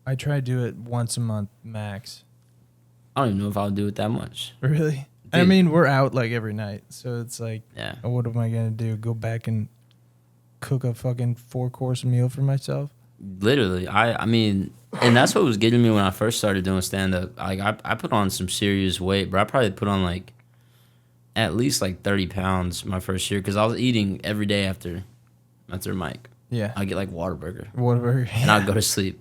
I try to do it once a month max. I don't even know if I'll do it that much. Really? Dude. I mean, we're out like every night, so it's like, Yeah. what am I gonna do? Go back and cook a fucking 4-course meal for myself? Literally. I mean, and that's what was getting me when I first started doing stand-up. Like, I put on some serious weight, but I probably put on, like, at least, like, 30 pounds my first year because I was eating every day after Mike. Yeah. I'd get, like, Whataburger. Whatever. And I'd go to sleep.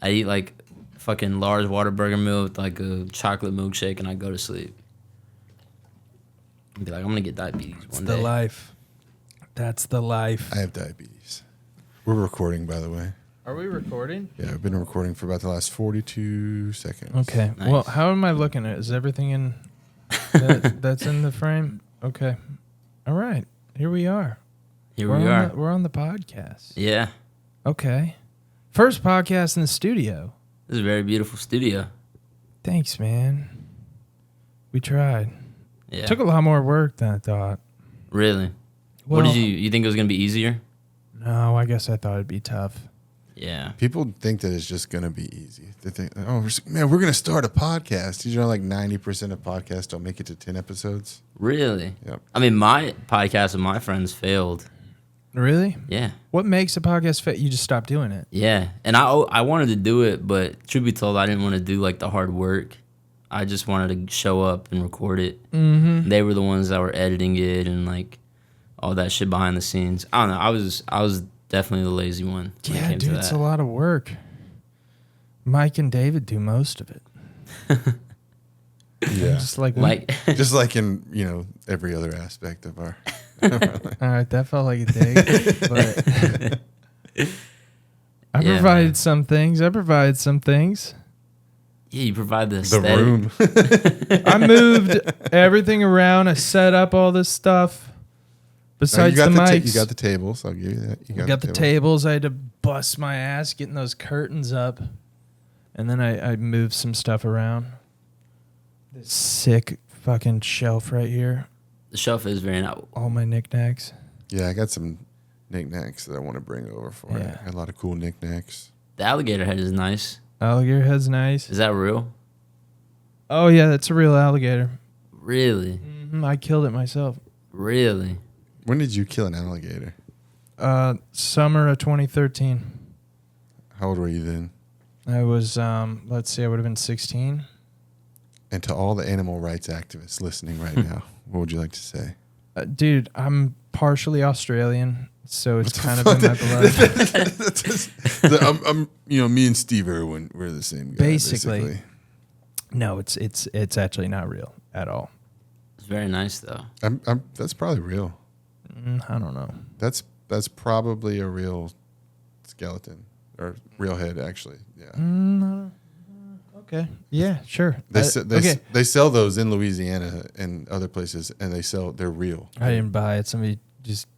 I'd eat, like, fucking large Whataburger meal with, like, a chocolate milkshake, and I'd go to sleep. I'd be like, I'm going to get diabetes one day. The life. That's the life. I have diabetes. We're recording, by the way. Are we recording? Yeah, I've been recording for about the last 42 seconds. Okay. Nice. Well, how am I looking at it? Is everything in that's in the frame? Okay. All right. Here we are. Here we are. We're on the podcast. Yeah. Okay. First podcast in the studio. This is a very beautiful studio. Thanks, man. We tried. Yeah. Took a lot more work than I thought. Really? Well, What did you think it was going to be easier? No, I guess I thought it'd be tough. Yeah. People think that it's just going to be easy. They think, oh, man, we're going to start a podcast. You know, like 90% of podcasts don't make it to 10 episodes. Really? Yep. I mean, my podcast with my friends failed. Really? Yeah. What makes a podcast fit? You just stop doing it. Yeah. And I wanted to do it, but truth be told, I didn't want to do like the hard work. I just wanted to show up and record it. Mm-hmm. They were the ones that were editing it and like all that shit behind the scenes. I don't know. I was definitely the lazy one. When it Yeah, came to dude, it's that. a lot of work. Mike and David do most of it. Yeah. Just like Like, Just like in, you know, every other aspect of our. all right, that felt like a dig. But I Yeah, provided man. some things. yeah, you provide the The aesthetic. room. I moved everything around. I set up all this stuff. Besides you the got mics, you got the tables. I'll give you that. You got the tables. I had to bust my ass getting those curtains up, and then I moved some stuff around. This sick fucking shelf right here. The shelf is very nice. All my knickknacks. Yeah, I got some knickknacks that I want to bring over for you. Yeah. I got a lot of cool knickknacks. The alligator head is nice. Alligator head's nice. Is that real? Oh yeah, that's a real alligator. Really? I killed it myself. Really? When did you kill an alligator? Summer of 2013. How old were you then? I was let's see, I would have been 16. And to all the animal rights activists listening right now, what would you like to say? Dude, I'm partially Australian, so it's kind of in my blood. I'm, you know, me and Steve Irwin, we're the same guy. Basically. No, it's actually not real at all. It's very nice though. That's probably real. I don't know. That's probably a real skeleton or real head, actually. Yeah. Okay. Yeah, sure. They they sell those in Louisiana and other places, and they're real. I didn't buy it. Somebody just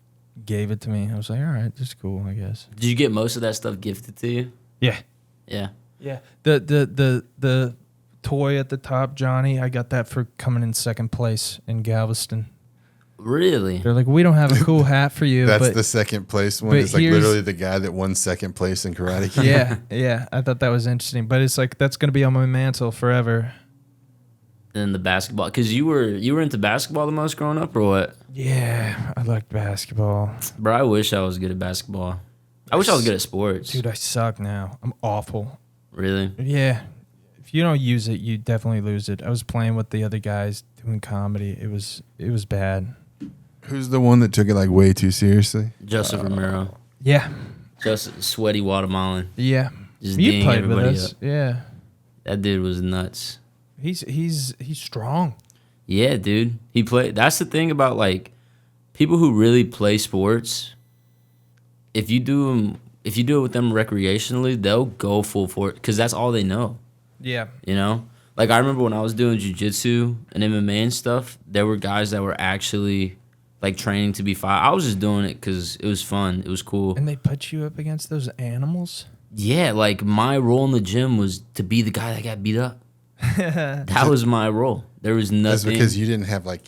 gave it to me. I was like, all right, that's cool, I guess. Did you get most of that stuff gifted to you? Yeah. Yeah. Yeah. The toy at the top, Johnny, I got that for coming in second place in Galveston. Really? They're like, we don't have a cool hat for you. That's but the second place one. but It's like here's- literally the guy that won second place in Karate Kid. yeah. I thought that was interesting. But it's like, that's going to be on my mantle forever. And the basketball, because you were into basketball the most growing up, or what? Yeah, I liked basketball. Bro, I wish I was good at basketball. I wish I was good at sports. Dude, I suck now. I'm awful. Really? Yeah. If you don't use it, you definitely lose it. I was playing with the other guys doing comedy. It was bad. Who's the one that took it like way too seriously? Joseph Romero. Yeah. Just sweaty Guatemalan. Yeah. Just You D'ing played with everybody us. up. Yeah. That dude was nuts. He's strong. Yeah, dude. He played. That's the thing about like people who really play sports. If you do it with them recreationally, they'll go full for it because that's all they know. Yeah. You know, like I remember when I was doing jiu-jitsu and MMA and stuff, there were guys that were actually like training to be fight. I was just doing it because it was fun. It was cool. And they put you up against those animals? Yeah, like my role in the gym was to be the guy that got beat up. That was my role. There was nothing. That's because you didn't have like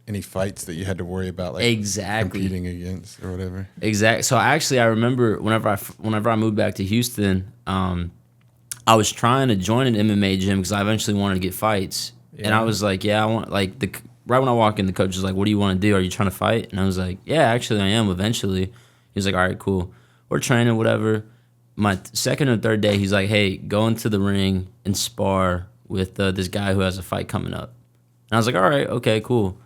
any fights that you had to worry about, like Exactly. competing against or whatever. Exactly. So I remember whenever I moved back to Houston, I was trying to join an MMA gym because I eventually wanted to get fights. And I Yeah. was like, yeah, I want, like, right when I walk in, the coach was like, what do you want to do? Are you trying to fight? And I was like, yeah, actually, I am eventually. He was like, all right, cool. We're training, whatever. My second or third day, he's like, hey, go into the ring and spar with this guy who has a fight coming up. And I was like, all right, okay, cool.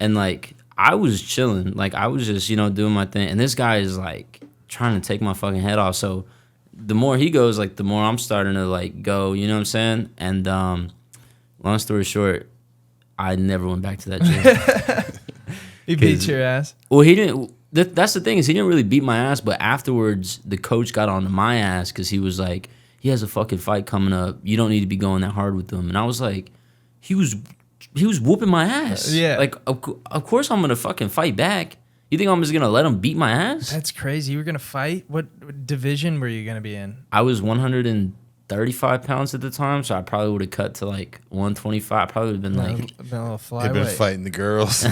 And, like, I was chilling. Like, I was just, doing my thing. And this guy is, like, trying to take my fucking head off. So the more he goes, like, the more I'm starting to, like, go. You know what I'm saying? And long story short, I never went back to that gym. He beat your ass. Well, he didn't. That's the thing is he didn't really beat my ass, but afterwards the coach got onto my ass because he was like, he has a fucking fight coming up. You don't need to be going that hard with him. And I was like, he was whooping my ass. Yeah. Like, of course I'm gonna fucking fight back. You think I'm just gonna let him beat my ass? That's crazy. You were gonna fight. What division were you gonna be in? I was 135 pounds at the time, so I probably would have cut to like 125. Probably would have been like, Been a little They've been flyweight. fighting the girls.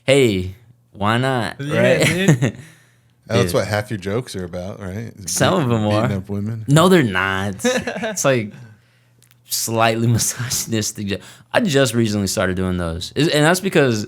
hey, why not? Yeah, Right? dude. That's what half your jokes are about, right? Is Some of them are. beating up women. No, they're not. It's like slightly misogynistic. I just recently started doing those, and that's because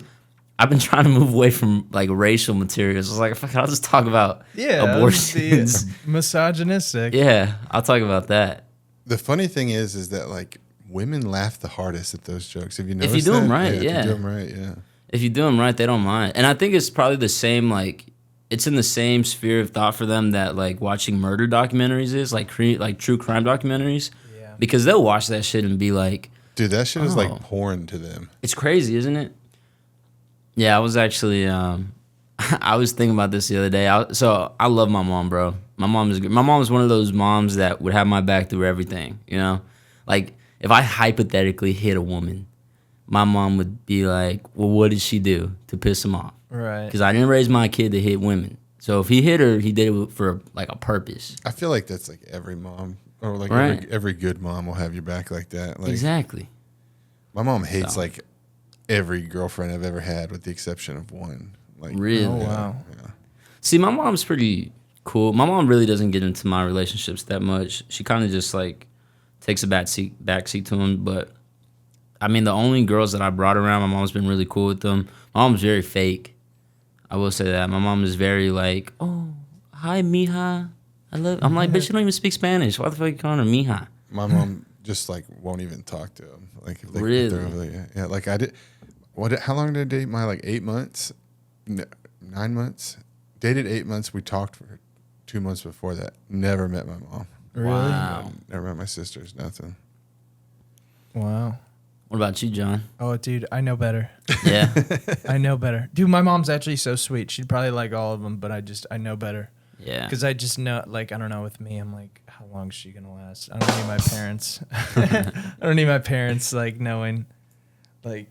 I've been trying to move away from like racial materials. I was like, fuck it, I'll just talk about Yeah, abortions. the misogynistic. Yeah, I'll talk about that. The funny thing is that like women laugh the hardest at those jokes. Have you If noticed you do that? 'em right, If yeah. you do them right, yeah. If you do them right, they don't mind. And I think it's probably the same, like, it's in the same sphere of thought for them that, like, watching murder documentaries is, like, true crime documentaries. Yeah. Because they'll watch that shit and be like, Dude, that shit is like Oh. porn to them. it's crazy, isn't it? Yeah, I was actually, I was thinking about this the other day. So I love my mom, bro. My mom is good. My mom is one of those moms that would have my back through everything, Like, if I hypothetically hit a woman, my mom would be like, well, what did she do to piss him off? Right. Because I didn't raise my kid to hit women. So if he hit her, he did it for, like, a purpose. I feel like that's like every mom or like Right. every good mom will have your back like that. Like Exactly. my mom hates So. like every girlfriend I've ever had with the exception of one. Like Really? Oh, wow. Yeah. See, my mom's pretty cool. My mom really doesn't get into my relationships that much. She kind of just, like, takes a backseat to them. But, I mean, the only girls that I brought around, my mom's been really cool with them. My mom's very fake. I will say that. My mom is very, like, oh, hi, mija. I'm like, bitch, you don't even speak Spanish. Why the fuck are you calling her mija? My mom just like won't even talk to him. Like if they're Really? over there. Yeah, like I did. How long did I date? My like 8 months, 9 months. Dated 8 months. We talked for 2 months before that. Never met my mom. Really? Wow. Never met my sisters. Nothing. Wow. What about you, John? Oh, dude, I know better. Yeah. I know better. Dude, my mom's actually so sweet. She'd probably like all of them, but I know better. Yeah. Because I just know, like, I don't know, with me, I'm like, how long is she going to last? I don't need my parents. I don't need my parents, like, knowing, like,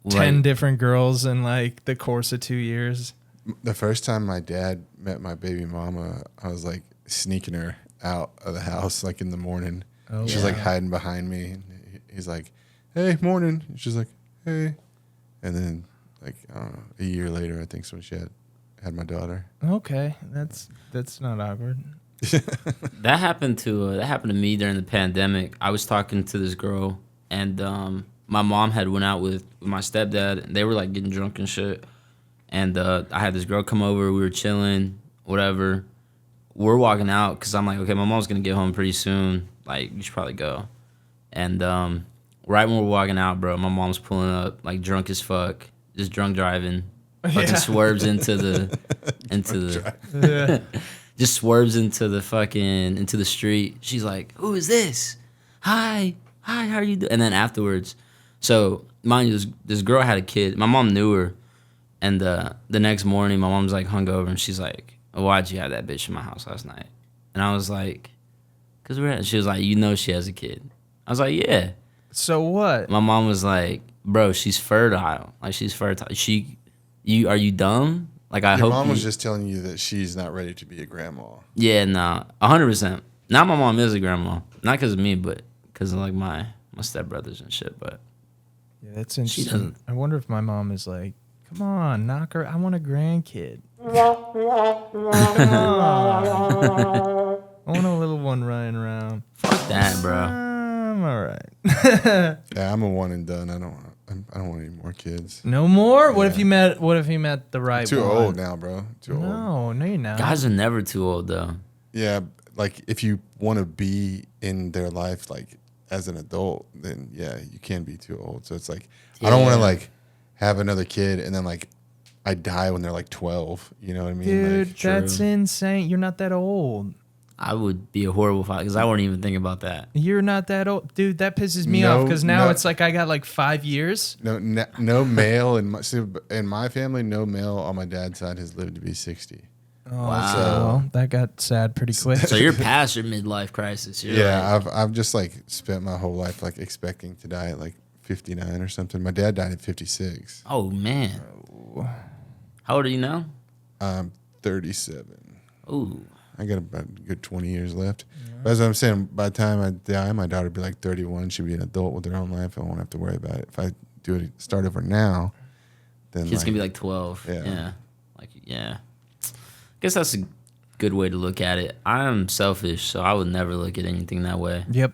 10 different girls in, like, the course of 2 years. The first time my dad met my baby mama, I was like sneaking her out of the house like in the morning. Oh, She's like wow. hiding behind me. And he's like, "Hey, morning." And she's like, "Hey," and then like I don't know, a year later, I think, is when she had my daughter. Okay, that's not awkward. That happened to me during the pandemic. I was talking to this girl, and my mom had went out with my stepdad, and they were like getting drunk and shit. And I had this girl come over. We were chilling, whatever. We're walking out because I'm like, okay, my mom's gonna get home pretty soon. Like, you should probably go. And right when we're walking out, bro, my mom's pulling up like drunk as fuck, just drunk driving. Fucking Yeah. swerves into the Yeah. just swerves into the street. She's like, "Who is this? Hi, how are you doing?" And then afterwards, so mind you, this girl had a kid. My mom knew her, and the next morning, my mom's like hungover, and she's like, oh, "Why'd you have that bitch in my house last night?" And I was like, "Cause we're." She was like, "You know she has a kid." I was like, "Yeah." So what? My mom was like, "Bro, she's fertile. Like she's fertile. Are you dumb? Like I Your hope mom you, was just telling you that she's not ready to be a grandma. Yeah, nah, 100%. Now my mom is a grandma, not because of me, but because of like my stepbrothers and shit. But Yeah, that's She interesting. doesn't. I wonder if my mom is like, come on, knock her. I want a grandkid. Come on. I I want a little one running around. Fuck that, bro. I'm all right. Yeah, I'm a one and done. I don't want any more kids. No more. What Yeah. if you met? What if you met the right Too one? old now, bro. Too old. No, you're not. Guys are never too old though. Yeah, like if you want to be in their life, like as an adult, then yeah, you can be too old. So it's like I don't want to Yeah. like have another kid and then like I die when they're like 12. You know what I mean? Dude, Like, that's True. insane. You're not that old. I would be a horrible father because I wouldn't even think about that. You're not that old, dude. That pisses me No, off because now no. it's like I got like 5 years. no male in my family. No male on my dad's side has lived to be 60. Oh, Wow. well, that got sad pretty quick. So you're past your midlife crisis. You're Yeah, like, I've just like spent my whole life like expecting to die at like 59 or something. My dad died at 56. oh man. How old are you now? I'm 37. Ooh. I got about a good 20 years left. But as I'm saying, by the time I die, my daughter will be like 31. She'll be an adult with her own life. I won't have to worry about it. If I do it, start over now, then Kids can be like 12. Yeah. Yeah. Like, yeah. Guess that's a good way to look at it. I'm selfish, so I would never look at anything that way. Yep.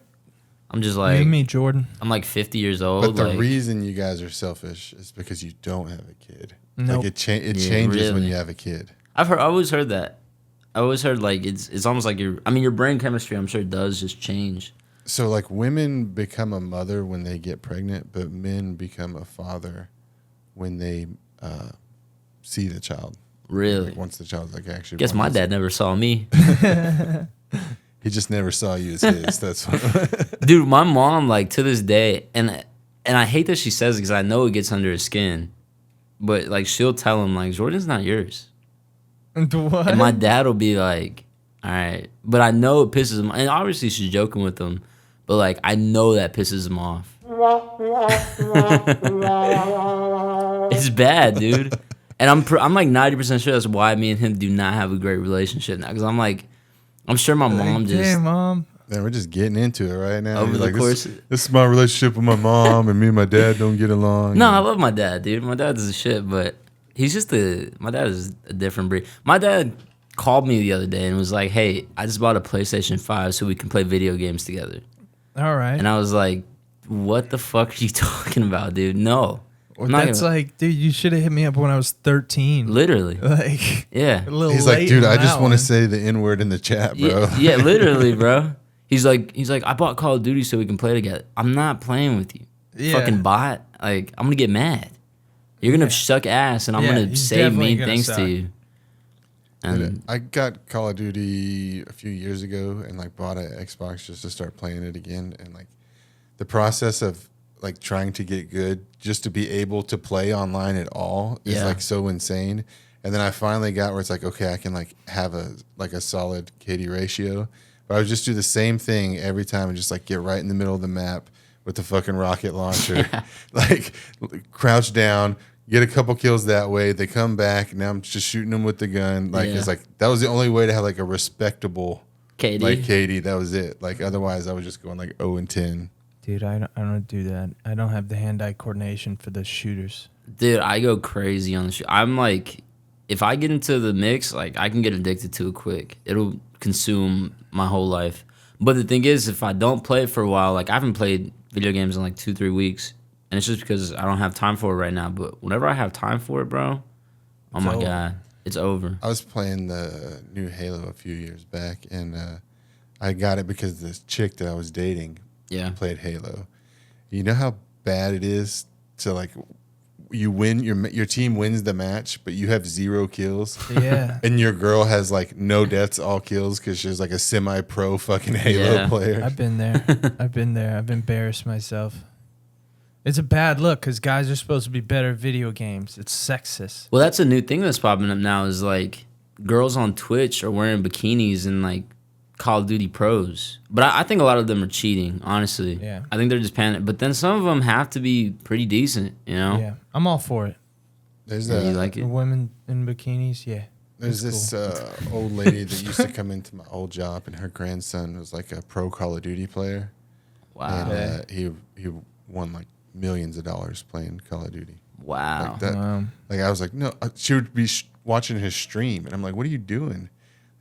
I'm just You like, and me, Jordan. I'm like 50 years But old. the like, reason you guys are selfish is because you don't have a kid. Nope. Like it Yeah, changes when really. you have a kid. I always heard that. I always heard like it's almost like your brain chemistry, I'm sure, does just change. So like women become a mother when they get pregnant, but men become a father when they see the child. Really. Like once the child's like actually. Guess born. my dad never saw me. He just never saw you as his. That's what. Dude, my mom, like, to this day, and I hate that she says it because I know it gets under his skin, but, like, she'll tell him, like, Jordan's not yours. What? And my dad will be like, all right. But I know it pisses him. And obviously she's joking with him, but, like, I know that pisses him off. It's bad, dude. And I'm like 90% sure that's why me and him do not have a great relationship now. Because I'm sure my mom just. Damn, mom. Man, we're just getting into it right now. Over You're the like, course- this is my relationship with my mom, and me and my dad don't get along. No, I love my dad, dude. My dad's a shit, but he's just my dad is a different breed. My dad called me the other day and was like, hey, I just bought a PlayStation 5 so we can play video games together. All right. And I was like, what the fuck are you talking about, dude? No. I'm not That's gonna- like, dude, you should have hit me up when I was 13. literally. Like, Yeah. a little He's late like, dude, on I just that want one. to say the N word in the chat, bro. Yeah, yeah, literally, bro. He's like, I bought Call of Duty so we can play together. I'm not playing with you. Yeah. Fucking bot. Like, I'm gonna get mad. You're gonna suck ass and I'm Yeah, gonna he's say definitely mean gonna things suck. to you. And I got Call of Duty a few years ago and like bought an Xbox just to start playing it again. And like the process of like trying to get good just to be able to play online at all is Yeah. like so insane. And then I finally got where it's like, okay, I can like have a solid KD ratio. But I would just do the same thing every time and just like get right in the middle of the map with the fucking rocket launcher. Like crouch down, get a couple kills that way. They come back. Now I'm just shooting them with the gun. Like Yeah. it's like that was the only way to have like a respectable KD. like KD. That was it. Like otherwise I was just going like 0 and 10. Dude, I don't do that. I don't have the hand-eye coordination for the shooters. Dude, I go crazy on the shoot. I'm like, if I get into the mix, like I can get addicted to it quick. It'll consume my whole life. But the thing is, if I don't play it for a while, like I haven't played video games in like 2-3 weeks, and it's just because I don't have time for it right now. But whenever I have time for it, bro, oh my over. god, it's over. I was playing the new Halo a few years back and I got it because this chick that I was dating Yeah. played Halo. You know how bad it is to like you win your team wins the match, but you have 0 kills, Yeah. and your girl has like no deaths, all kills because she's like a semi-pro fucking Halo Yeah. player. I've been there. I've been there. I've embarrassed myself. It's a bad look because guys are supposed to be better at video games. It's sexist. Well, that's a new thing that's popping up now. Is like girls on Twitch are wearing bikinis and like Call of Duty pros. But I think a lot of them are cheating, honestly. Yeah. I think they're just panicked. But then some of them have to be pretty decent, you know? Yeah. I'm all for it. There's Yeah, you like The it? women in bikinis, yeah. There's That's this old lady that used to come into my old job, and her grandson was like a pro Call of Duty player, Wow. and he won like millions of dollars playing Call of Duty. Wow. Like that. Like I was like, no. She would be watching his stream, and I'm like, what are you doing?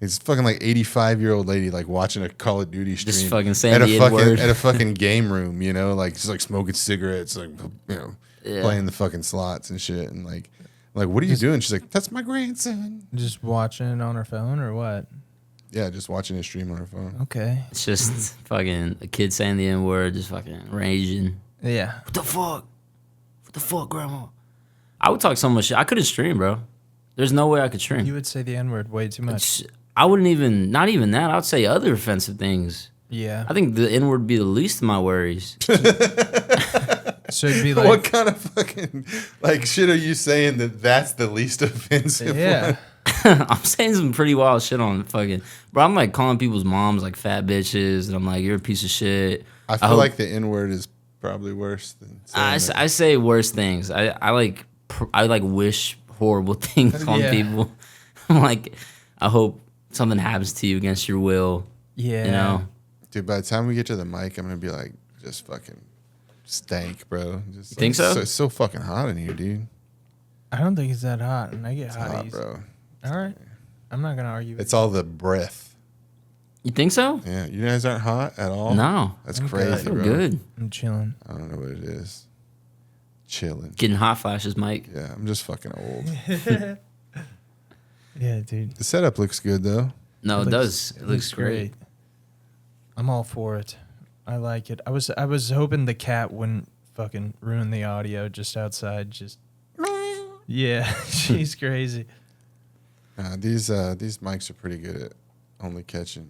It's fucking like 85-year-old lady like watching a Call of Duty stream. Just fucking saying at a the fucking N-word. at a fucking game room, you know, like just like smoking cigarettes, like playing the fucking slots and shit, and like what are you doing? She's like, that's my grandson. Just watching it on her phone or what? Yeah, just watching his stream on her phone. Okay. It's just fucking a kid saying the N-word, just fucking raging. Yeah. What the fuck? What the fuck, grandma? I would talk so much shit. I couldn't stream, bro. There's no way I could stream. You would say the N-word way too much. I wouldn't even, not even that. I would say other offensive things. Yeah. I think the N-word would be the least of my worries. So it'd be like, What kind of fucking like shit are you saying that's the least offensive? yeah. one? I'm saying some pretty wild shit on fucking, bro. I'm like calling people's moms like fat bitches, and I'm like, you're a piece of shit. I feel hope- like the N word is probably worse than saying that. I say worse things. I like wish horrible things on Yeah. people. I'm like, I hope something happens to you against your will. Yeah. You know, Dude, by the time we get to the mic, I'm gonna be like, just fucking stank, bro. Just, You think so? It's so fucking hot in here, dude. I don't think it's that hot, and I get It's hot, hot, easy. bro. All right. I'm not gonna argue. It's all the breath. you think so? Yeah, you guys aren't hot at all. No, That's I'm crazy, good. I feel bro. good. I'm chilling. I don't know what it is. Chilling. Getting hot flashes, Mike. Yeah, I'm just fucking old. Yeah, dude. The setup looks good though. No, it does. It looks great. I'm all for it. I like it. I was hoping the cat wouldn't fucking ruin the audio just outside. Just yeah, she's crazy. These mics are pretty good at only catching.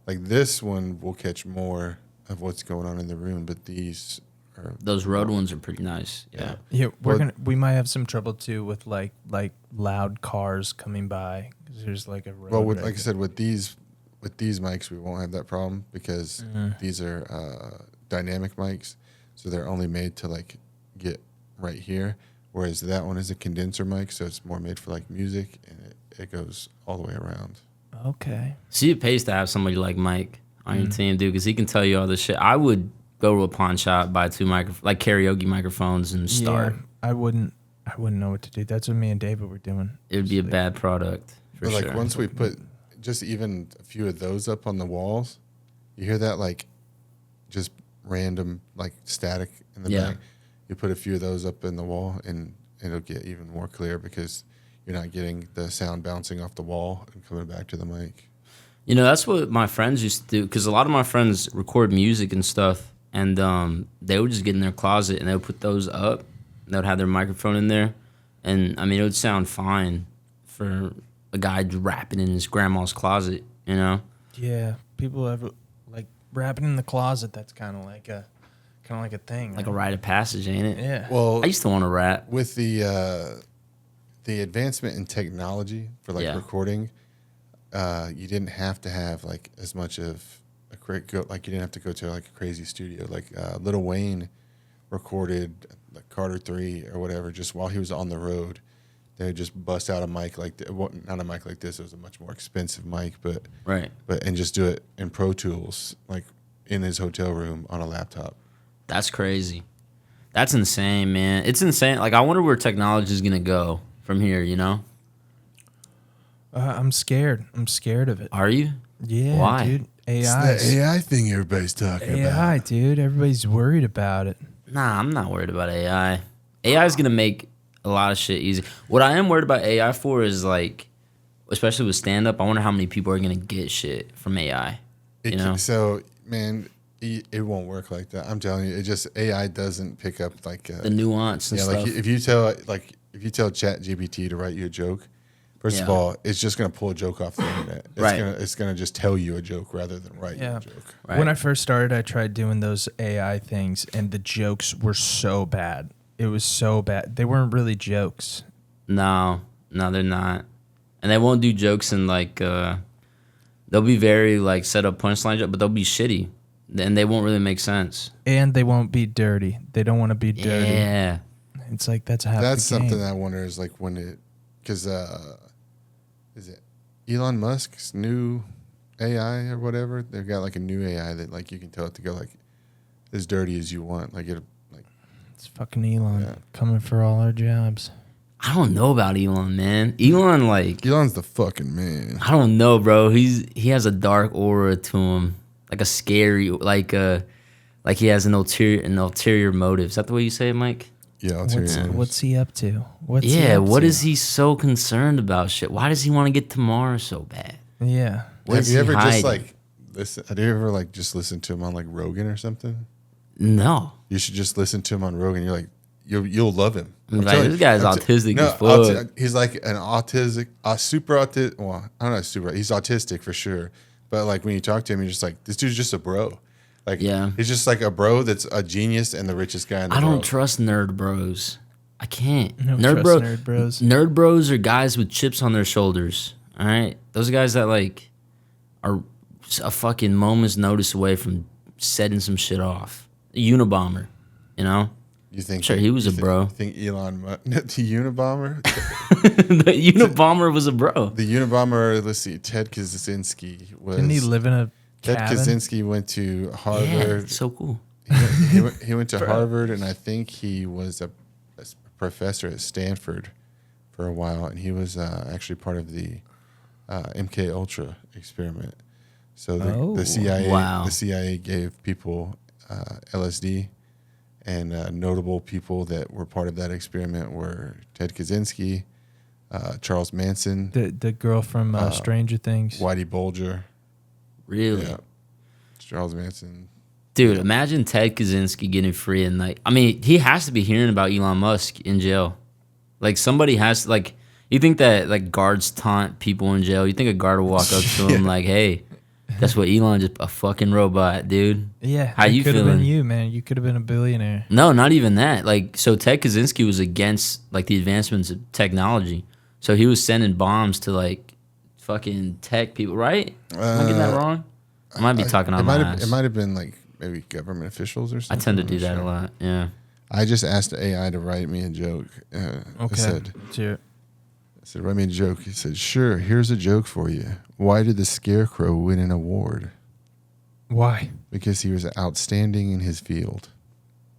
Like this one will catch more of what's going on in the room, but these are Those Rode ones are pretty nice. Yeah. Yeah, Well- we might have some trouble too with like loud cars coming by 'cause there's like a road. well. With, right like I said, with these mics, we won't have that problem because Mhm. these are dynamic mics, so they're only made to like get right here. Whereas that one is a condenser mic, so it's more made for like music, and it goes all the way around. there. Okay. See, it pays to have somebody like Mike on your Mhm. team, dude, because he can tell you all this shit. I would go to a pawn shop, buy two like karaoke microphones, and start. Yeah, I wouldn't know what to do. That's what me and David were doing. It would be a Just like- bad product for But like sure. once we put just even a few of those up on the walls, you hear that like just random like static in the Yeah. back. You put a few of those up in the wall, and it'll get even more clear because you're not getting the sound bouncing off the wall and coming back to the mic. You know, that's what my friends used to do because a lot of my friends record music and stuff, and they would just get in their closet and they would put those up. And they would have their microphone in there, and I mean, it would sound fine for a guy rapping in his grandma's closet. You know, Yeah, people have like rapping in the closet. That's kind of like a thing. like a rite of passage, ain't it? Yeah. Well, I used to want to rap. with the advancement in technology for like Yeah. recording, you didn't have to have like as much of like you didn't have to go to like a crazy studio. Like Lil Wayne recorded like Carter 3 or whatever just while he was on the road. They would just bust out a mic not a mic like this. It was a much more expensive mic, but Right. and just do it in Pro Tools like in his hotel room on a laptop. That's crazy. That's insane, man. It's insane. Like, I wonder where technology is gonna go from here. You know? I'm scared. I'm scared of it. Are you? Yeah, Why? dude. It's AI. the AI thing everybody's talking AI, about. dude. Everybody's worried about it. Nah, I'm not worried about AI. AI is gonna make a lot of shit easy. What I am worried about AI for is like, especially with stand up, I wonder how many people are gonna get shit from AI. You know? So, man, it won't work like that. I'm telling you, it just AI doesn't pick up like The nuance and yeah, stuff. like if you tell ChatGPT to write you a joke, first of Yeah. all, it's just gonna pull a joke off the internet. Right. It's gonna just tell you a joke rather than write you Yeah. a joke. Right. When I first started, I tried doing those AI things, and the jokes were so bad. It was so bad. They weren't really jokes. No, they're not. And they won't do jokes in like they'll be very like set up punchline, but they'll be shitty. And they won't really make sense. And they won't be dirty. They don't want to be dirty. Yeah. It's like that's half That's the game. something I wonder is like when it, because is it Elon Musk's new AI or whatever? They've got like a new AI that like you can tell it to go like as dirty as you want. Like it, like It's fucking Elon Yeah. coming for all our jobs. I don't know about Elon, man. Elon, like, Elon's the fucking man. I don't know, bro. He has a dark aura to him, like a scary, like he has an ulterior motive. Is that the way you say it, Mike? Yeah, I'll tell you. What's he up to? What's he Yeah, up what to? is he so concerned about? Shit, why does he want to get to Mars so bad? Yeah. What Have is you he ever just hiding? like listen? Have you ever like just listened to him on like Rogan or something? No, You should just listen to him on Rogan. You're like, you'll love him. I'm like, telling this you. guy's I'm autistic no, as fuck. he's like an autistic, super autistic. Well, I don't know, super. He's autistic for sure. But like when you talk to him, you're just like, this dude's just a bro. Like, Yeah. he's just like a bro that's a genius and the richest guy in the I world. don't trust nerd bros. I can't. I don't trust nerd bros. Nerd bros are guys with chips on their shoulders. All right, those guys that like are a fucking moment's notice away from setting some shit off. A Unabomber, you know. You think? Sure, he was you a think- bro. You think Elon Musk, the Unabomber? The Unabomber was a bro. The Unabomber. Let's see. Ted Kaczynski was. Didn't he live in a Ted cabin? Kaczynski went to Yeah, Harvard. it's so cool. He went to Harvard, and I think he was a professor at Stanford for a while, and he was actually part of the MK Ultra experiment. So Oh. the CIA, Wow. the CIA gave people LSD, and notable people that were part of that experiment were Ted Kaczynski, Charles Manson, The girl from Stranger Things. Whitey Bulger, Really, yeah, Charles Manson. dude. Imagine Ted Kaczynski getting free and like, I mean, he has to be hearing about Elon Musk in jail. Like somebody has to, like. You think that like guards taunt people in jail? You think a guard will walk up to him like, "Hey, that's what Elon, just a fucking robot, dude." Yeah. How you could have been feeling? you, man. You could have been a billionaire. No, not even that. Like, so Ted Kaczynski was against like the advancements of technology, so he was sending bombs to like fucking tech people, right? Am I getting that wrong? I might be talking on my ass. It might have been like maybe government officials or I something. tend to I'm do not that sure. a lot. Yeah. I just asked AI to write me a joke. I said, Let's hear it. write me a joke. He said, sure, here's a joke for you. Why did the Scarecrow win an award? Why? Because he was outstanding in his field.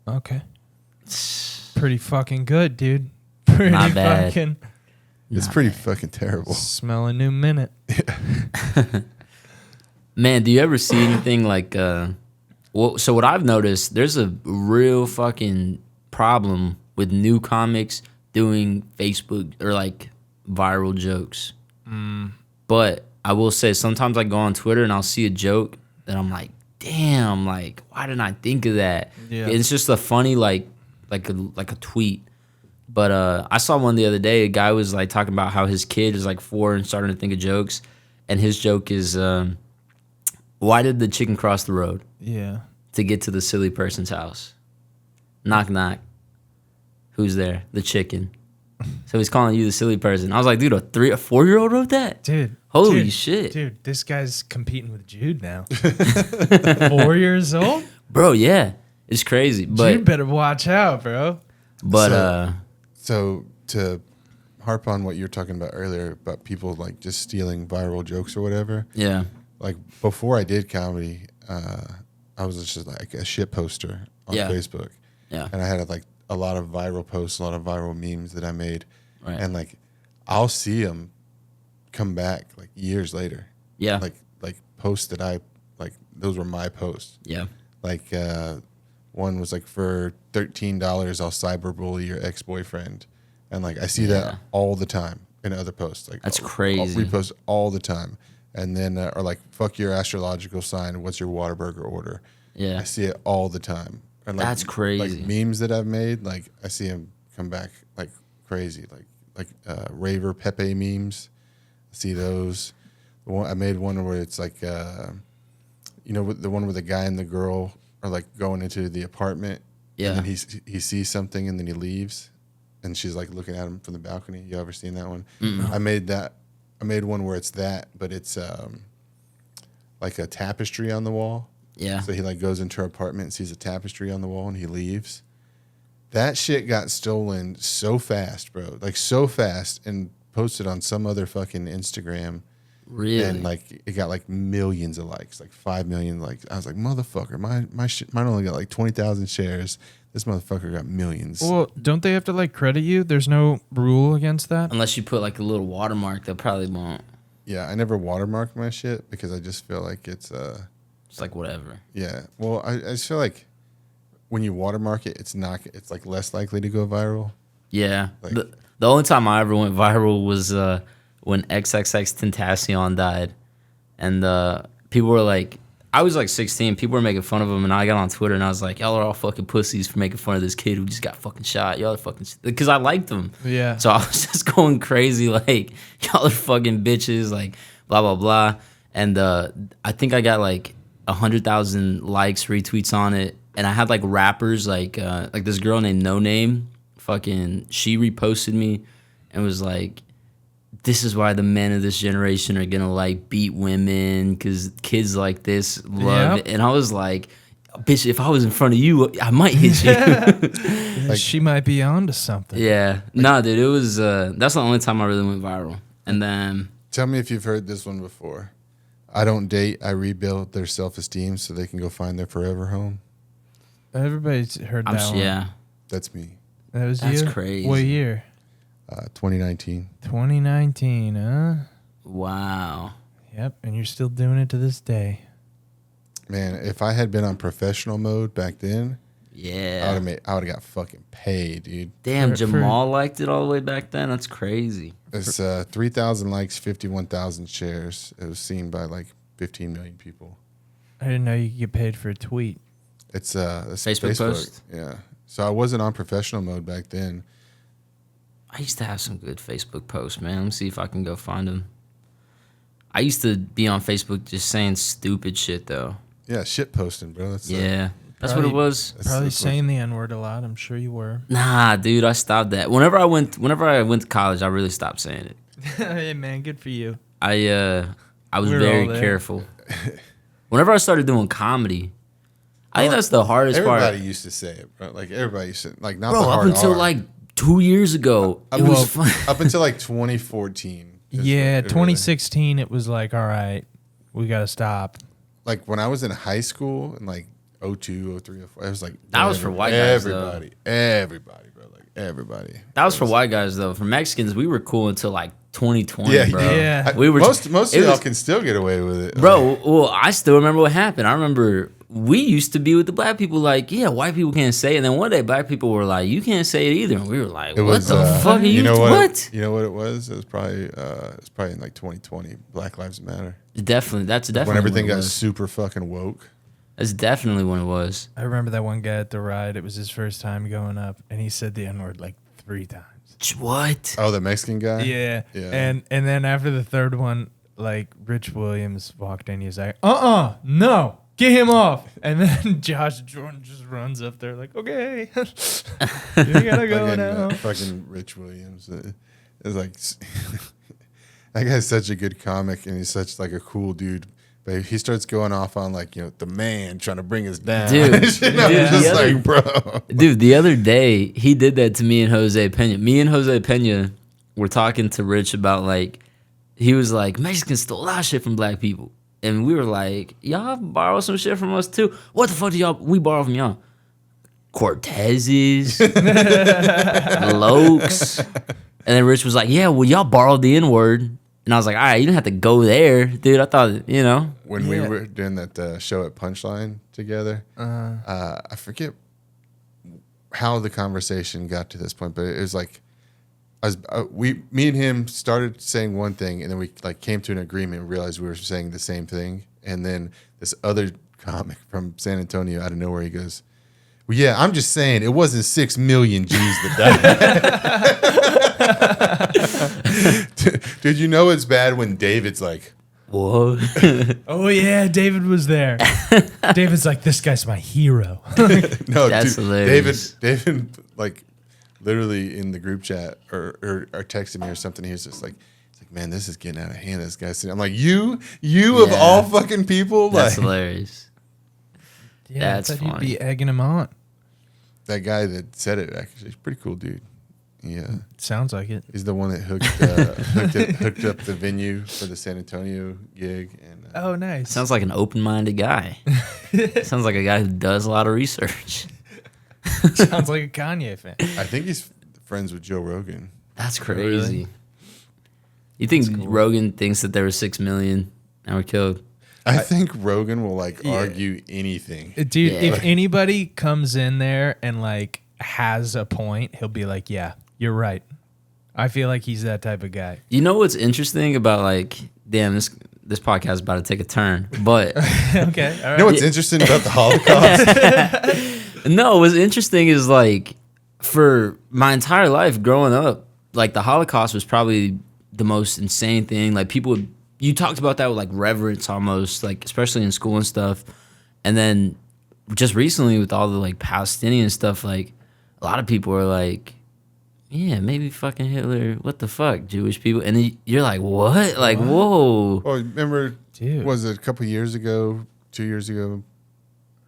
Okay. Pretty fucking good, dude. Pretty Not bad. fucking It's pretty fucking terrible. smell a new minute. Man, do you ever see anything like? Well, so what I've noticed, there's a real fucking problem with new comics doing Facebook or like viral jokes. But I will say sometimes I go on Twitter and I'll see a joke that I'm like, damn, like why didn't I think of that? Yeah. It's just a funny like a tweet. But I saw one the other day. A guy was like talking about how his kid is like 4 and starting to think of jokes, and his joke is, why did the chicken cross the road? Yeah. To get to the silly person's house. Knock, knock. Who's there? The chicken. So he's calling you the silly person. I was like, dude, a 4-year-old wrote that? Dude. Holy dude, shit. Dude, this guy's competing with Jude now. 4 years old? Bro, yeah. It's crazy. Jude But, better watch out, bro. So to harp on what you were talking about earlier about people like just stealing viral jokes or whatever, yeah. like before I did comedy, I was just like a shit poster on Yeah. Facebook. Yeah. And I had like a lot of viral posts, a lot of viral memes that I made. Right. And like I'll see them come back like years later. Yeah. Like posts that I like, those were my posts. Yeah. Like one was like, for $13 I'll cyberbully your ex-boyfriend, and like I see Yeah. that all the time in other posts. Like That's I'll crazy. repost all the time, and then or like, fuck your astrological sign. What's your Whataburger order? Yeah. I see it all the time. And like, That's crazy. Like memes that I've made, like I see them come back like crazy. Like Raver Pepe memes. I see those. I made one where it's like, you know, the one where the guy and the girl are like going into the apartment. Yeah. And then he sees something and then he leaves, and she's like looking at him from the balcony. You ever seen that one? I made that. I made one where it's that, but it's like a tapestry on the wall. Yeah. So he like goes into her apartment and sees a tapestry on the wall and he leaves. That shit got stolen so fast, bro. Like so fast, and posted on some other fucking Instagram. Really? And like it got like millions of likes, like 5 million likes. I was like, motherfucker, mine only got like 20,000 shares. This motherfucker got millions. Well, don't they have to like credit you? There's no rule against that. Unless you put like a little watermark, they probably won't. Yeah, I never watermark my shit because I just feel like it's It's like whatever. yeah. Well, I just feel like when you watermark it, it's like less likely to go viral. Yeah. Like- The only time I ever went viral was when XXX Tentacion died, and people were like, I was like 16. People were making fun of him, and I got on Twitter and I was like, y'all are all fucking pussies for making fun of this kid who just got fucking shot. Y'all are fucking because I liked him. Yeah. So I was just going crazy like y'all are fucking bitches, like blah blah blah. And I think I got like 100,000 likes, retweets on it, and I had like rappers like this girl named No Name, fucking she reposted me and was like, this is why the men of this generation are gonna like beat women because kids like this love Yep. it. And I was like, bitch, if I was in front of you, I might hit you. Like- She might be onto something. Yeah. Nah, dude, it was that's the only time I really went viral. And then Tell me if you've heard this one before. I don't date. I rebuild their self-esteem so they can go find their forever home. Everybody's heard that one. yeah. That's me. That was That's you? crazy. What year? 2019. 2019, huh? Wow. Yep, and you're still doing it to this day. Man, if I had been on professional mode back then, I Yeah. would have got fucking paid, dude. Damn, For- Jamal liked it all the way back then. That's crazy. It's 3,000 likes, 51,000 shares. It was seen by like 15 million people. I didn't know you could get paid for a tweet. It's Facebook post? Yeah. So I wasn't on professional mode back then. I used to have some good Facebook posts, man. Let me see if I can go find them. I used to be on Facebook just saying stupid shit, though. Yeah, shit posting, bro. That's Yeah. That's Probably- what it was. Probably that's what- saying the N word a lot. I'm sure you were. Nah, dude, I stopped that. Whenever I went to college, I really stopped saying it. Hey man, good for you. I was We're very all there. careful. Whenever I started doing comedy, I think Well, that's the hardest Everybody part. used to say it, bro. Like everybody used to, like not Bro, the up hard until R. like 2 years ago, it Well, was fun. up until like 2014. is Yeah, what it 2016. It was like, all right, we got to stop. like when I was in high school in like 02, 03, 04, it was like That was for white guys, though. everybody, bro, like everybody. That was for white guys though. For Mexicans, we were cool until like 2020, Yeah, bro. Yeah. We were most it of y'all was- can still get away with it, Bro, well, I still remember what happened. I remember we used to be with the black people like, yeah, white people can't say it. And then one day black people were like, you can't say it either. And we were like, It what was, the fuck are you? know What? You know what it was? It was probably in like 2020. Black Lives Matter. Definitely. That's definitely When everything what it got was. super fucking woke. That's definitely when it was. I remember that one guy at the ride. It was his first time going up, and he said the N word like 3 times. What? Oh, the Mexican guy. Yeah. Yeah. And then after the third one, like Rich Williams walked in. He was like, no, get him off. And then Josh Jordan just runs up there like, okay, you gotta go fucking, now. fucking Rich Williams. It's like that guy's such a good comic, and he's such like a cool dude. But he starts going off on like the man trying to bring us down. Dude, I'm dude, just the other- like, bro. Dude, the other day he did that to me and Jose Pena. Me and Jose Pena were talking to Rich about like he was like Mexicans stole a lot of shit from black people, and we were like, y'all borrow some shit from us too. What the fuck do we borrow from y'all? Cortezes, Lokes, and then Rich was like, yeah, well y'all borrowed the N word, and I was like, all right, you didn't have to go there, dude. I thought When we Yeah. were doing that show at Punchline together, I forget how the conversation got to this point, but it was like me and him started saying one thing, and then we like came to an agreement and realized we were saying the same thing, and then this other comic from San Antonio out of nowhere, he goes, well, yeah, I'm just saying it wasn't 6 million Jews that died. Dude, you know it's bad when David's like, whoa. Oh, yeah, David was there. David's like, this guy's my hero. no, That's dude, hilarious. David, like, literally in the group chat or texted me or something. He was just like, he's like, man, this is getting out of hand. This guy's saying, I'm like, you of Yeah. all fucking people, That's like hilarious. Yeah, That's I thought you'd funny. be egging him on. that guy that said it. Actually, he's a pretty cool dude. Yeah, Sounds like it. he's the one that hooked up the venue for the San Antonio gig. And Oh, nice. Sounds like an open-minded guy. Sounds like a guy who does a lot of research. Sounds like a Kanye fan. I think he's friends with Joe Rogan. That's crazy. Really? You think That's cool. Rogan thinks that there were 6 million and were killed? I think Rogan will Yeah. argue anything. Dude, Yeah. if anybody comes in there and like has a point, he'll be like, yeah, you're right. I feel like he's that type of guy. You know what's interesting about like, damn, this podcast is about to take a turn, but Okay. All right. You know what's interesting about the Holocaust? no, what's interesting is like for my entire life growing up, like the Holocaust was probably the most insane thing. Like people would, you talked about that with like reverence almost, like especially in school and stuff. And then just recently with all the like Palestinian stuff, like a lot of people are like, yeah, maybe fucking Hitler, what the fuck, Jewish people. And then you're like, what? Like, whoa. Oh, remember, Dude. was it a couple years ago, 2 years ago,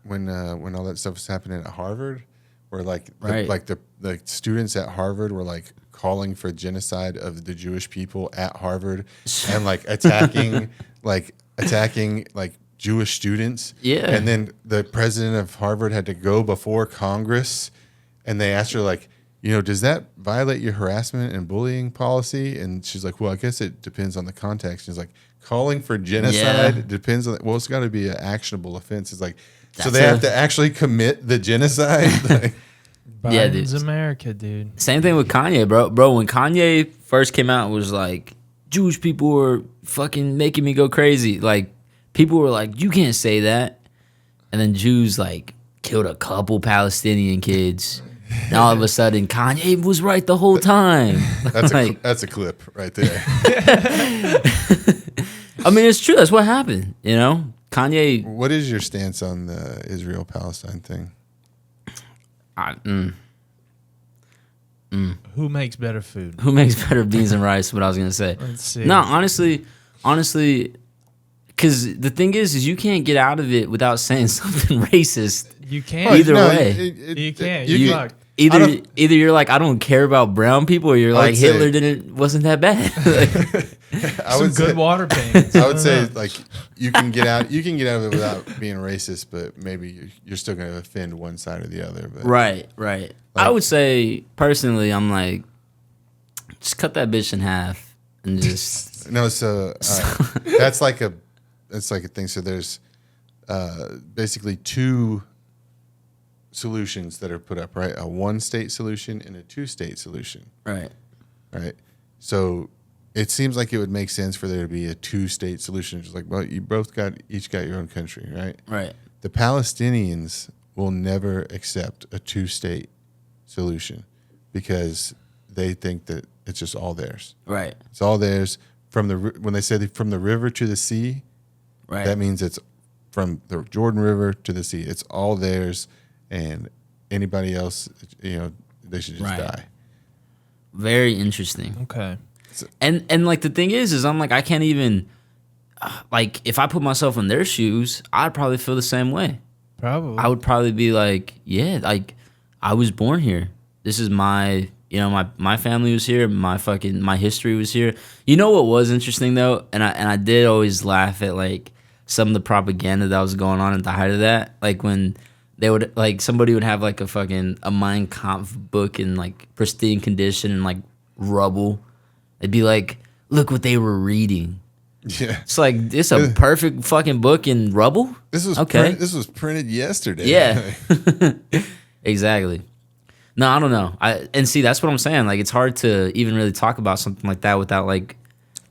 when all that stuff was happening at Harvard, where like Right. the students at Harvard were like calling for genocide of the Jewish people at Harvard and like attacking like Jewish students. Yeah. And then the president of Harvard had to go before Congress, and they asked her like, does that violate your harassment and bullying policy? And she's like, well, I guess it depends on the context. She's like, calling for genocide Yeah. depends on, well, it's got to be an actionable offense. It's like, so That's they have a- to actually commit the genocide? Like, Yeah, Biden's dude. America, dude. Same thing with Kanye, bro. Bro, when Kanye first came out, it was like, Jewish people were fucking making me go crazy. Like, people were like, you can't say that. And then Jews, like, killed a couple Palestinian kids. And all of a sudden, Kanye was right the whole time. Like, that's a clip right there. I mean, it's true. That's what happened, you know? Kanye, What is your stance on the Israel-Palestine thing? Who makes better food? who makes better beans and rice? What I was going to say. Let's see. No, honestly, because the thing is you can't get out of it without saying something racist. You can't. Either way. You can't. you You can- fucked. Either you're like, I don't care about brown people, or you're I would like, say- Hitler wasn't that bad. I Some would good say, water paintings. I would don't say know. like you can get out of it without being racist, but maybe you're still going to offend one side or the other. But right. I Like- would say personally, I'm like, just cut that bitch in half and just no, so that's like a thing. So there's basically two solutions that are put up, right? A one-state solution and a two-state solution, right. right? So it seems like it would make sense for there to be a two-state solution. Just like, well, you each got your own country, right? Right. The Palestinians will never accept a two-state solution because they think that it's just all theirs. Right. It's all theirs when they say from the river to the sea. Right. That means it's from the Jordan River to the sea. It's all theirs, and anybody else, they should just Right. die. Very interesting. Okay. And like the thing is I'm like, I can't even like if I put myself in their shoes, I'd probably feel the same way. Probably. I would probably be like, yeah, like I was born here. This is my, my family was here. My history was here. You know what was interesting though, and I did always laugh at like some of the propaganda that was going on at the height of that. Like when they would like somebody would have like a Mein Kampf book in like pristine condition and like rubble. It'd be like, look what they were reading. Yeah, It's like it's a perfect fucking book in rubble. this was Okay. this was printed yesterday. Yeah. Exactly. No, I don't know. And see, that's what I'm saying. Like, it's hard to even really talk about something like that without like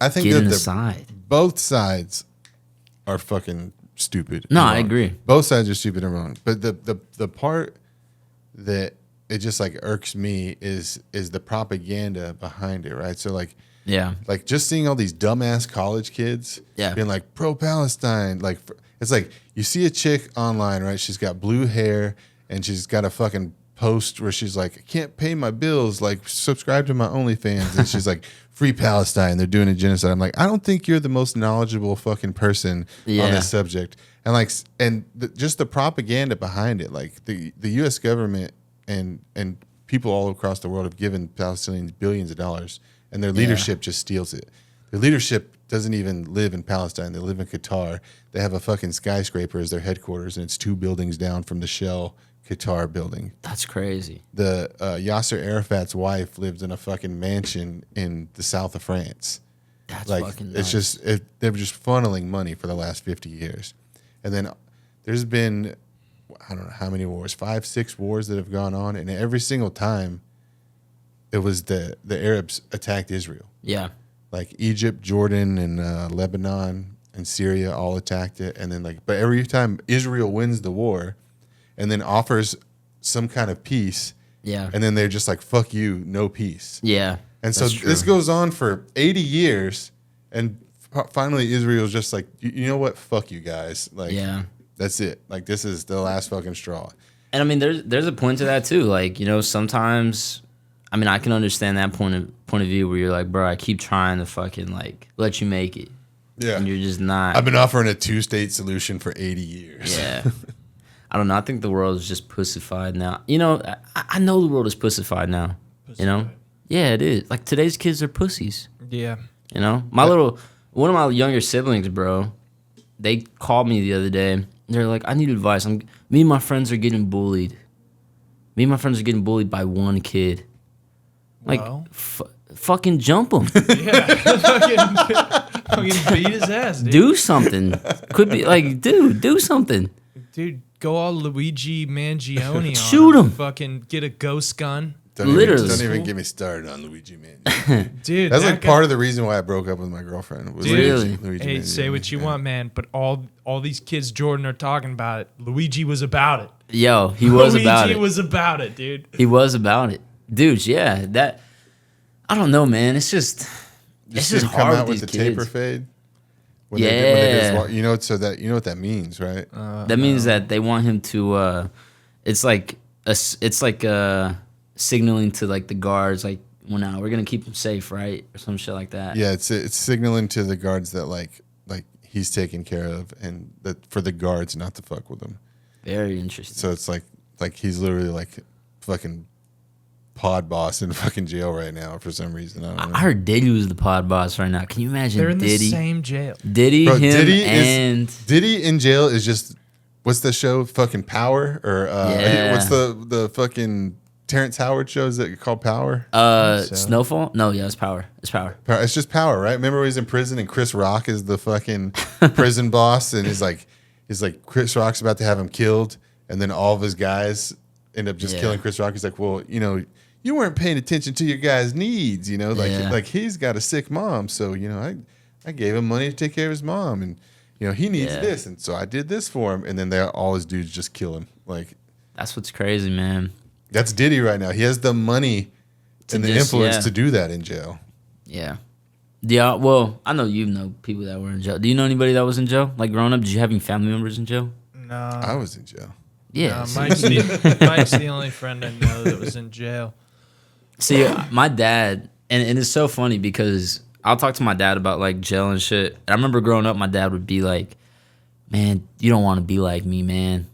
I think getting that aside. both sides are fucking stupid. No, and I wrong. agree. Both sides are stupid and wrong. But the part that it just like irks me is the propaganda behind it, right? So like just seeing all these dumbass college kids being like pro-Palestine, like it's like you see a chick online, right? She's got blue hair and she's got a fucking post where she's like, I can't pay my bills, like subscribe to my OnlyFans, and she's like, free Palestine, they're doing a genocide. I'm like, I don't think you're the most knowledgeable fucking person on this subject. And like, just the propaganda behind it, like the U.S. government and people all across the world have given Palestinians billions of dollars, and their leadership just steals it. Their leadership doesn't even live in Palestine. They live in Qatar. They have a fucking skyscraper as their headquarters, and it's 2 buildings down from the Shell Qatar building. That's crazy. The Yasser Arafat's wife lived in a fucking mansion in the south of France. That's Like, fucking it's nuts. just they were just funneling money for the last 50 years, and then there's been, I don't know how many wars, 5, 6 wars that have gone on, and every single time it was the Arabs attacked Israel. Yeah. Like Egypt, Jordan, and Lebanon and Syria all attacked it, and then but every time Israel wins the war, and then offers some kind of peace, Yeah. and then they're just like, "Fuck you, no peace." Yeah. And so That's true. this goes on for 80 years, and finally Israel's just like, you know what? Fuck you guys. Like, Yeah. that's it. Like, this is the last fucking straw. And I mean, there's a point to that too. Like, you know, sometimes, I mean, I can understand that point of view where you're like, bro, I keep trying to fucking like let you make it, Yeah. and you're just not. I've been offering a 2-state solution for 80 years. Yeah. I don't know. I think the world is just pussified now. You know, I know the world is pussified now. You know? Yeah, it is. Like, today's kids are pussies. Yeah. You know? One of my younger siblings, bro, they called me the other day. They're like, I need advice. Me and my friends are getting bullied. Me and my friends are getting bullied by one kid. Like, Well. fucking jump him. Yeah. fucking beat his ass, dude. Do something. Could be like, dude, do something. Dude, go all Luigi Mangione on Shoot him. Fucking get a ghost gun. Literally. Don't even get me started on Luigi, man. Dude, That's that like guy- part of the reason why I broke up with my girlfriend. Was Dude. Really? Luigi Hey, Mangione. say what you Yeah. want, man, but all these kids Jordan are talking about it. Luigi was about it. Yo, he was Luigi about it. was about it, dude. He was about it. Dudes, yeah. That, I don't know, man. It's just See him hard come out with with these the kids. taper fade. When Yeah. they just walk, you know, so that you know what that means, right? That means that they want him to. It's like signaling to like the guards, like, well, now we're gonna keep him safe, right, or some shit like that. Yeah, it's signaling to the guards that like he's taken care of, and that for the guards not to fuck with him. Very interesting. So it's like he's literally like fucking pod boss in fucking jail right now for some reason. I don't know. I heard Diddy was the pod boss right now. Can you imagine They're in the Diddy? same jail. Diddy, Bro, him, Diddy and Diddy in jail is just, what's the show? Fucking Power, or Yeah. what's the fucking Terrence Howard show? Is it called Power? so. Snowfall. No, yeah, it's Power. It's Power. It's just Power, right? Remember when he was in prison and Chris Rock is the fucking prison boss, and he's like Chris Rock's about to have him killed, and then all of his guys end up just Yeah. killing Chris Rock. He's like, well, you know, you weren't paying attention to your guy's needs, you know, Yeah. like he's got a sick mom, so you know, I gave him money to take care of his mom, and you know he needs Yeah. this, and so I did this for him, and then all his dudes just kill him. Like, That's what's crazy, man. that's Diddy right now. He has the money To and the just- influence yeah. to do that in jail. Yeah. Yeah, well, I know you know people that were in jail. Do you know anybody that was in jail? Like growing up, did you have any family members in jail? No. I was in jail. Yeah. No, Mike's the only friend I know that was in jail. See, my dad, and it's so funny because I'll talk to my dad about like jail and shit. I remember growing up, my dad would be like, man, you don't want to be like me, man.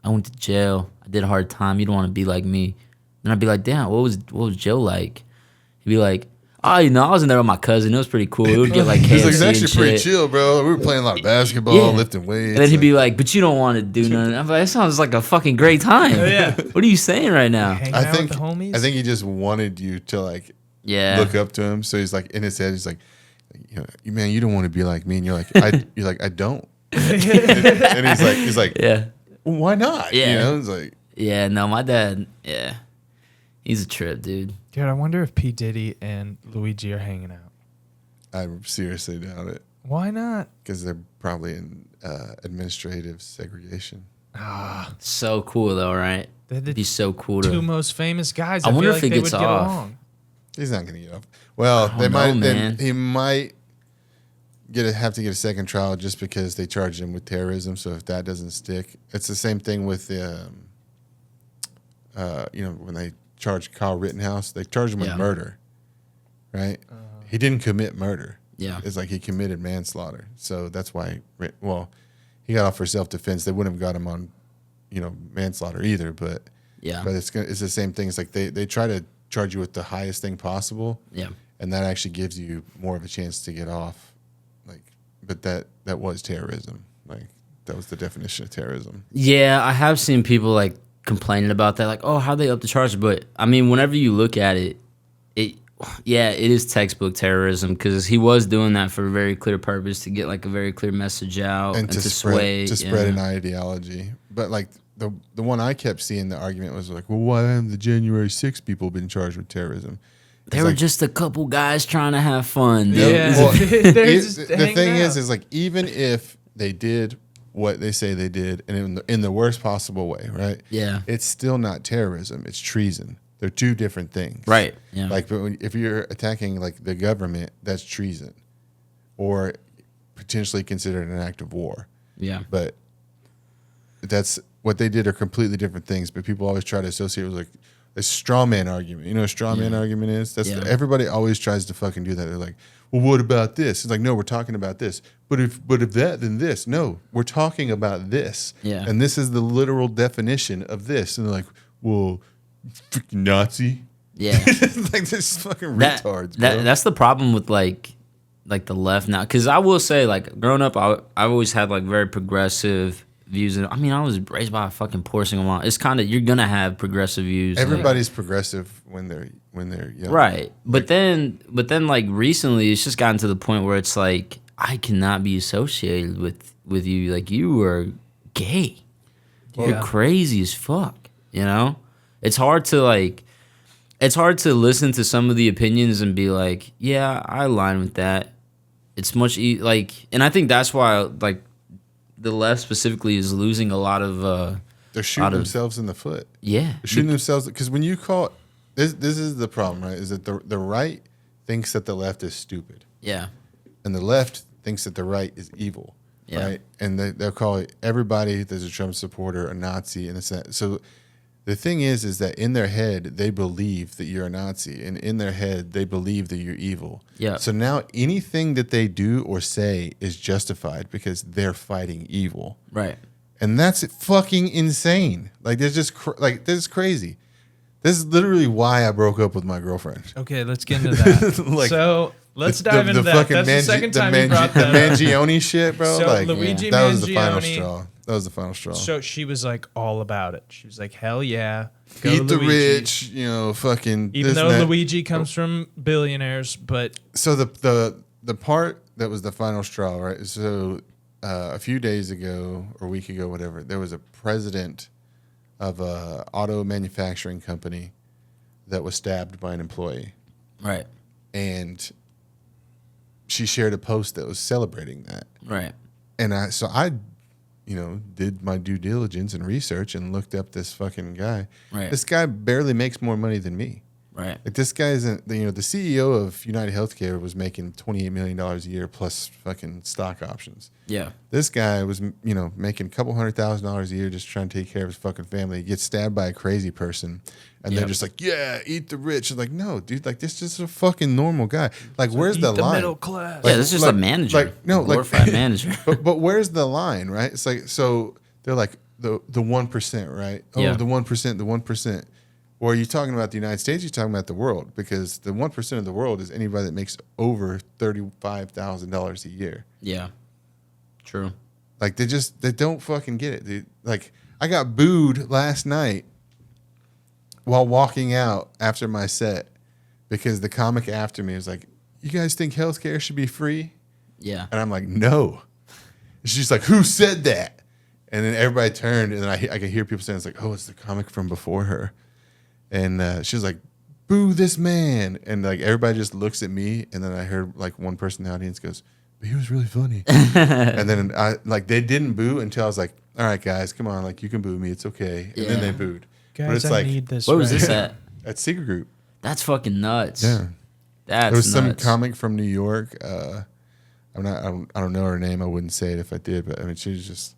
I went to jail. I did a hard time. You don't want to be like me. And I'd be like, damn, what was jail like? He'd be like, oh, you know, I was in there with my cousin. It was pretty cool. We would get like KFC He's like, it's and actually pretty shit. chill, bro. We were playing a lot of basketball, Yeah. lifting weights. And then he'd like- be like, but you don't want to do nothing. I'm like, that sounds like a fucking great time. Yeah. What are you saying right now? Hanging I out think with the homies. I think he just wanted you to like Yeah. look up to him. So he's like in his head, he's like, you know, man, you don't want to be like me, and you're like, I don't. And he's like, Yeah. well, why not? Yeah. You know, it's like, Yeah, no, my dad, yeah. He's a trip, dude. Dude, I wonder if P. Diddy and Luigi are hanging out. I seriously doubt it, Why not? because they're probably in administrative segregation. Ah, So cool though, right? they're the It'd be so cool two to. most famous guys. I I, wonder feel if like he they gets would get off. along. He's not going to get off. Well, I they don't might. know, man. He might have to get a second trial just because they charged him with terrorism. So if that doesn't stick, it's the same thing with the, you know, when they charged Kyle Rittenhouse, they charged him with Yeah. murder, right? He didn't commit murder. Yeah. It's like he committed manslaughter. So that's why. Well, he got off for self-defense. They wouldn't have got him on, you know, manslaughter either. But Yeah. But it's the same thing. It's like they try to charge you with the highest thing possible. Yeah. And that actually gives you more of a chance to get off. Like, but that was terrorism. Like, that was the definition of terrorism. Yeah, I have seen people like complaining about that, like, oh, how they up the charge? But I mean, whenever you look at it, it is textbook terrorism because he was doing that for a very clear purpose to get like a very clear message out and to sway, spread an ideology. But like the one I kept seeing, the argument was like, well, why haven't the January 6th people been charged with terrorism? They were just a couple guys trying to have fun. Yeah. Well, They're just the hanging thing out. is like, even if they did what they say they did, and in the worst possible way, right? Yeah. It's still not terrorism. It's treason. They're two different things. Right. Yeah. Like, but if you're attacking like the government, that's treason, or potentially considered an act of war. Yeah. But that's what they did are completely different things. But people always try to associate it with like a straw man argument. You know what a straw man argument is? That's everybody always tries to fucking do that. They're like, well, what about this? It's like, no, we're talking about this. But if that, then this. No, we're talking about this. Yeah. And this is the literal definition of this. And they're like, well, freaking Nazi. Yeah. Like this fucking retards, bro. That's the problem with like the left now. Because I will say, like, growing up, I've always had like very progressive views. And I mean, I was raised by a fucking poor single mom. It's kind of, you're gonna have progressive views. Everybody's progressive when they're young. Right. But then like recently it's just gotten to the point where it's like I cannot be associated with you. Like, you are gay. You're Yeah. crazy as fuck. You know? It's hard to listen to some of the opinions and be like, yeah, I align with that. It's much and I think that's why like the left specifically is losing a lot of They're shooting themselves in the foot. yeah. They're shooting themselves because when you call this is the problem, right? Is that the right thinks that the left is stupid, Yeah. and the left thinks that the right is evil, Yeah. right? And they'll call everybody that's a Trump supporter a Nazi in a sense. So the thing is that in their head they believe that you're a Nazi, and in their head they believe that you're evil. Yeah. So now anything that they do or say is justified because they're fighting evil. Right. And that's fucking insane. Like, there's just this is crazy. This is literally why I broke up with my girlfriend. Okay, let's get into that. Like, so let's dive into that. fucking That's the second time you brought the that up. Mangione shit, bro. So like, Luigi that was the final Mangione- straw. That was the final straw. So she was like all about it. She was like, hell yeah. Go Eat the Luigi. rich, you know, fucking. Even this though and that. Luigi comes from billionaires, but So the part that was the final straw, right? So a few days ago or a week ago, whatever, there was a president of a auto manufacturing company that was stabbed by an employee, Right. and she shared a post that was celebrating that. Right. And I did my due diligence and research and looked up this fucking guy. Right. This guy barely makes more money than me. Right. Like, this guy isn't, the CEO of United Healthcare was making $28 million a year plus fucking stock options. Yeah. This guy was, making a couple $100,000 a year just trying to take care of his fucking family. He gets stabbed by a crazy person, and they're Yep. just like, yeah, eat the rich. It's like, no, dude, like, this is just a fucking normal guy. Like, where's eat the the line? middle class. Yeah, this is just a manager. No, a glorified manager. but where's the line, right? It's like, so they're like the 1%, right? Oh, Yeah. the 1%. Or are you talking about the United States? You're talking about the world, because the 1% of the world is anybody that makes over $35,000 a year. Yeah. True. Like, they don't fucking get it, dude. Like, I got booed last night while walking out after my set because the comic after me was like, you guys think healthcare should be free? Yeah. And I'm like, no. And she's like, who said that? And then everybody turned, and then I could hear people saying, it's like, oh, it's the comic from before her. And she was like, boo this man. And like, everybody just looks at me. And then I heard like one person in the audience goes, but he was really funny. And then they didn't boo until I was like, all right, guys, come on. Like, you can boo me. It's okay. And then they booed. Guys, but it's I like, need this. What was right this now. at? at Secret Group. That's fucking nuts. Yeah. That's There was some nuts. comic from New York. I don't know her name. I wouldn't say it if I did, but I mean, she was just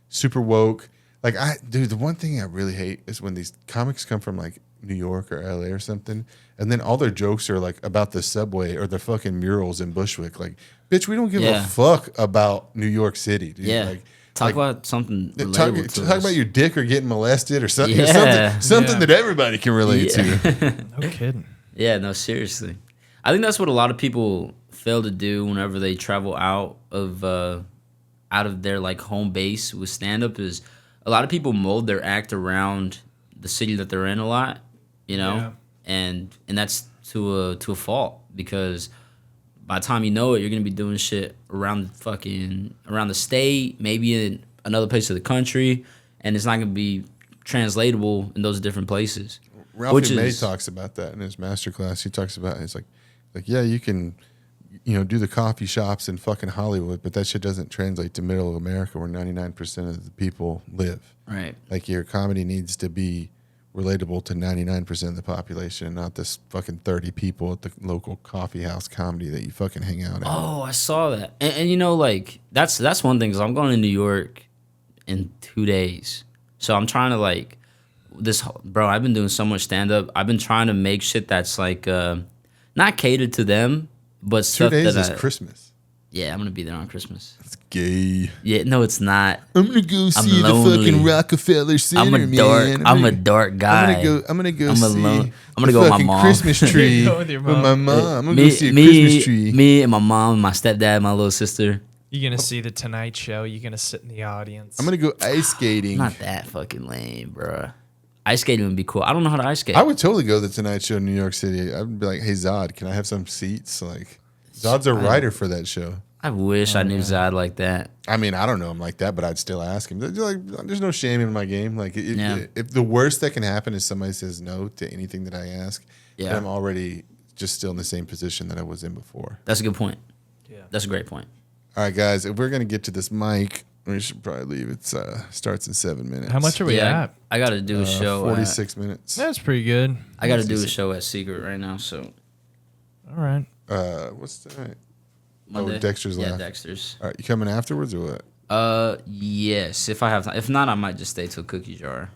super woke. Like, the one thing I really hate is when these comics come from like New York or LA or something, and then all their jokes are like about the subway or the fucking murals in Bushwick. Like, bitch, we don't give a fuck about New York City, dude. Yeah. Like, Talk about something Talk, relatable to talk us. about your dick or getting molested or something. Yeah. Something Yeah. that everybody can relate to. No kidding. Yeah, no, seriously. I think that's what a lot of people fail to do whenever they travel out of their like home base with stand up is a lot of people mold their act around the city that they're in a lot, you know? Yeah. And that's to a fault because by the time you know it, you're gonna be doing shit around the state, maybe in another place of the country, and it's not gonna be translatable in those different places. Ralphie May talks about that in his masterclass. He talks about it's like yeah, you can do the coffee shops in fucking Hollywood, but that shit doesn't translate to middle America where 99% of the people live. Right. Like your comedy needs to be relatable to 99% of the population, not this fucking 30 people at the local coffee house comedy that you fucking hang out at. Oh, I saw that, and you know, like that's one thing. Cause I'm going to New York in 2 days, so I'm trying to like bro. I've been doing so much stand up. I've been trying to make shit that's like not catered to them, but 2 stuff days that is Christmas. yeah, I'm gonna be there on Christmas. It's gay. Yeah, no, it's not. I'm gonna go see the lonely. fucking Rockefeller Center, I'm a man. dark. I'm a dark guy. I'm gonna go I'm see alone. I'm gonna the go with my fucking mom. Christmas tree Go with your with mom. my mom. I'm gonna go see a Christmas tree. Me and my mom, my stepdad, my little sister. You're gonna see the Tonight Show. You're gonna sit in the audience. I'm gonna go ice skating. Not that fucking lame, bro. Ice skating would be cool. I don't know how to ice skate. I would totally go to the Tonight Show in New York City. I would be like, hey Zod, can I have some seats? Like, Zod's a writer for that show. I wish I knew Zod like that. I mean, I don't know him like that, but I'd still ask him. Like, there's no shame in my game. Like, Yeah. if the worst that can happen is somebody says no to anything that I ask, Yeah. then I'm already just still in the same position that I was in before. That's a good point. Yeah. That's a great point. All right, guys, if we're gonna get to this mic, we should probably leave. It starts in 7 minutes. How much are we at? I got to do a show. 46 minutes. That's pretty good. I got to do a show at Secret right now. So All right. What's tonight? Monday. Dexter's Yeah, Laugh. Dexter's. All right, you coming afterwards or what? Yes, if I have time. If not, I might just stay till Cookie Jar.